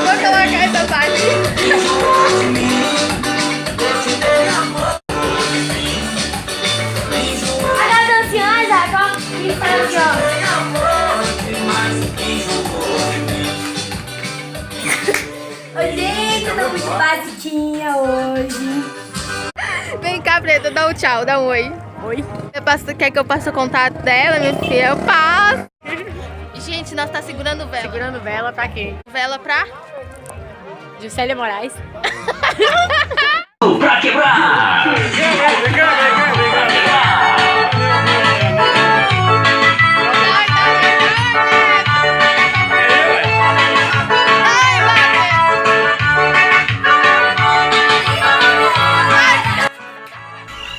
Vou colocar essa parte. Olha a dancinha, Isaac, ó. Que faz aqui, ó. Oi, gente, eu tô muito basiquinha hoje. Vem cá, Preta, dá um tchau, dá um oi. Oi. Quer que eu passe o contato dela, minha filha? Eu passo. Gente, nós tá segurando vela. Segurando vela pra quem? Vela pra... Juscelia Moraes. Pra quebrar!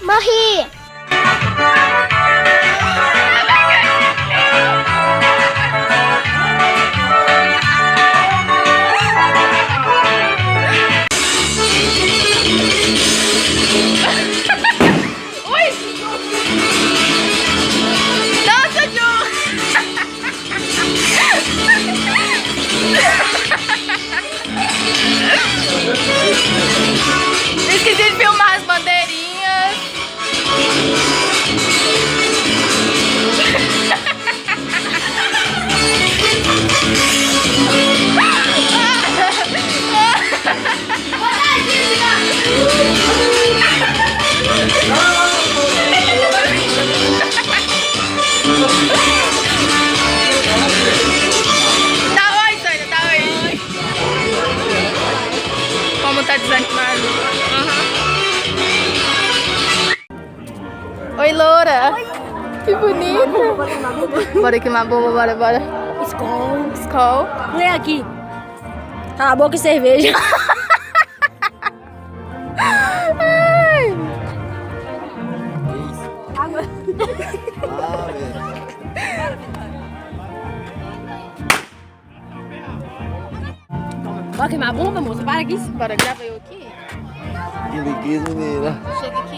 Morri. Esqueci de filmar as bandeirinhas. Dá oi, Sônia, dá oi. Como tá desanimado? Oi, loura. Que bonita. Bora queimar bomba, bora. Skol. Skol. Vem aqui. Cala a boca e cerveja. Ai. Água. Bora queimar a bomba, moça? Para aqui. Bora, grava eu aqui. Que liquidez, menina. Chega aqui.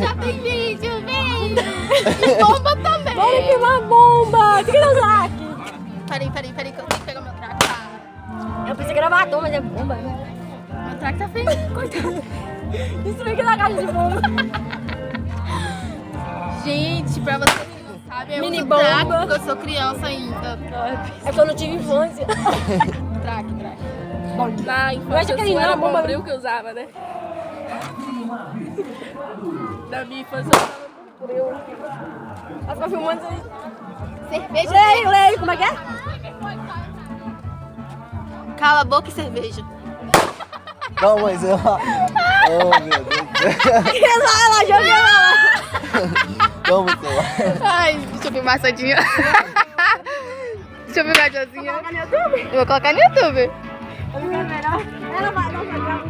Já tem vídeo, vem. E bomba também. Bora queimar a bomba. Fica no saque. Peraí, que eu tenho que pegar meu traque. Tá? Eu pensei que era batom, mas é bomba. Meu traque tá feio. Coitado. Isso aqui na caixa de bomba. Gente, pra vocês que não sabem, eu Mini uso bomba. traque porque eu sou criança ainda. É que eu não tive infância. Traque. Na Eu infância acho que sua não, era bomba. bombril que eu usava, né? Na minha infância eu usava bombril. Ela fica filmando isso aí. Cerveja. Leio, como é que é? Cala a boca e cerveja. Não, mas eu... Oh, meu Deus do céu. Ela joga ela. Toma o celular. Ai, deixa eu filmar a Sandinha. Deixa eu filmar a Josinha. Eu vou colocar no YouTube. Ela vai jogar.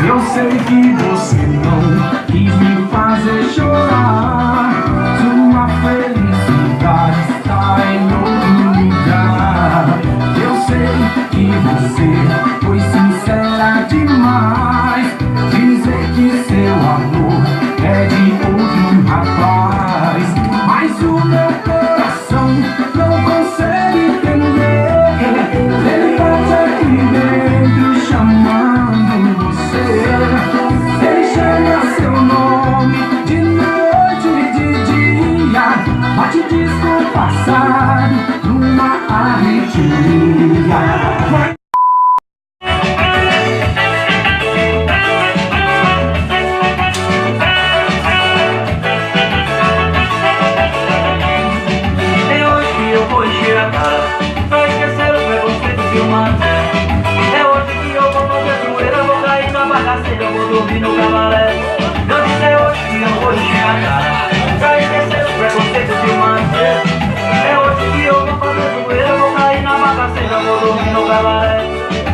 Eu sei que você não quis me fazer chorar. Sua felicidade está em passado numa arretia. É hoje que eu vou encher a cara pra esquecer o preconceito que eu matei. É hoje que eu vou fazer zoeira, vou cair na bagaceira, eu vou dormir no cabaré. Eu disse é hoje que eu vou encher a cara pra esquecer o preconceito que eu matei. É hoje que eu vou fazer zoeira, vou cair na bagaceira, eu vou dormir no cabaré.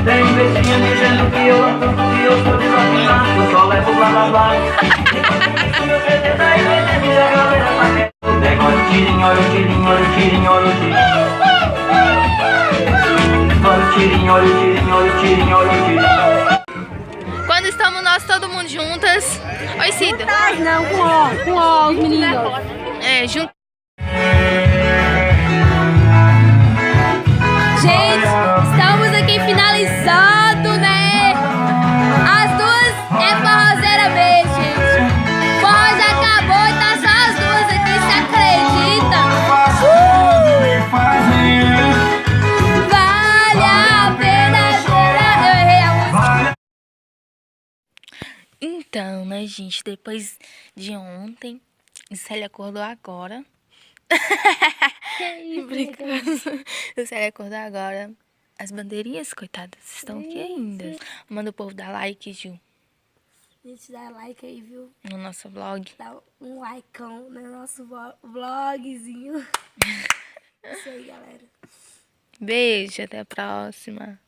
Tem um bestinho dizendo que eu tanto que eu sou desafinado, eu só levo blá blá blá. Enquanto isso meu CD tá aí, vai ter minha galera tá querendo. Pega olha o tirinho, olha o tirinho, olha o tirinho, olha o tirinho. Olha o tirinho, olha o tirinho, olha o tirinho, olha o tirinho. Quando estamos nós todo mundo juntas. Oi, Cida. Não, com ó, os meninos. É, junto. Gente, estamos aqui finalizando, né? As duas é forrozeira mesmo, gente. Forró já acabou e tá só as duas aqui, se acredita? Vale a pena chorar. Eu errei a música. Então, né, gente, depois de ontem, Célia acordou agora. Brincando. Célia acordou agora. As bandeirinhas, coitadas, estão aqui ainda. Manda o povo dar like, Ju, Gente, dá like aí, viu? no nosso vlog. Dá um likeão no nosso vlogzinho. Isso aí, galera. Beijo, até a próxima.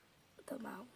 Tô mal.